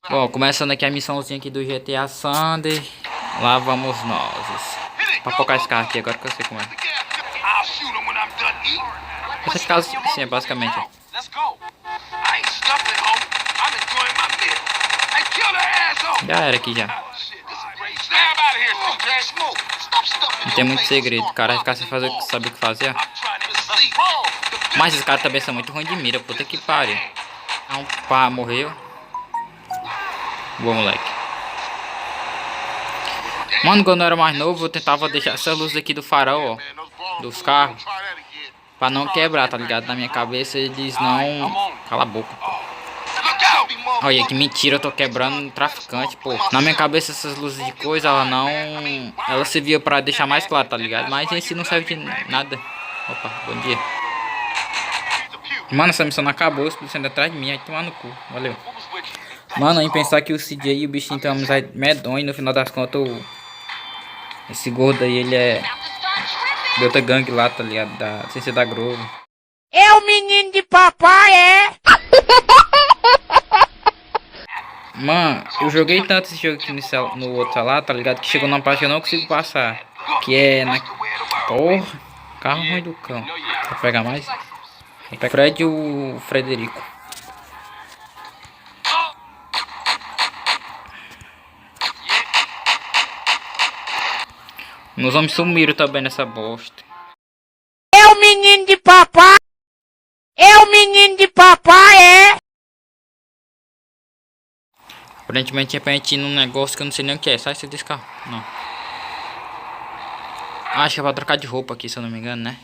Bom, começando aqui a missãozinha aqui do GTA Sunday. Lá vamos nós. Pra focar esse carro aqui, agora que eu sei como é. Essa casa sim, é basicamente. Já era aqui já. Não tem muito segredo. O cara vai ficar sem fazer o que sabe o que fazer. Mas esses caras também são muito ruins de mira. Puta que pariu. Um pá, morreu. Boa, moleque. Mano, quando eu era mais novo, eu tentava deixar essa luz aqui do farol, ó, dos carros, pra não quebrar, tá ligado? Na minha cabeça eles não... Cala a boca, pô. Olha, que mentira, eu tô quebrando um traficante, pô. Na minha cabeça essas luzes de coisa, ela não... Ela servia pra deixar mais claro, tá ligado? Mas em si não serve de nada. Opa, bom dia. Mano, essa missão não acabou, os policiais atrás de mim, aí tomar no cu. Valeu. Mano, em pensar que o CJ e o bichinho tem uma amizade medonha e no final das contas esse gordo aí, ele é de outra gangue lá, tá ligado? Sem ser da Globo. É o menino de papai, é? Mano, eu joguei tanto esse jogo aqui no outro lá, tá ligado? Que chegou numa parte que eu não consigo passar. Que é na... Porra, carro ruim do cão. Vou pegar mais? Fred e o Frederico. Meus homens sumiram também nessa bosta. É o menino de papai? É o menino de papai, é? Aparentemente é pra gente ir num negócio que eu não sei nem o que é. Sai desse carro. Não. Acho que é pra trocar de roupa aqui, se eu não me engano, né?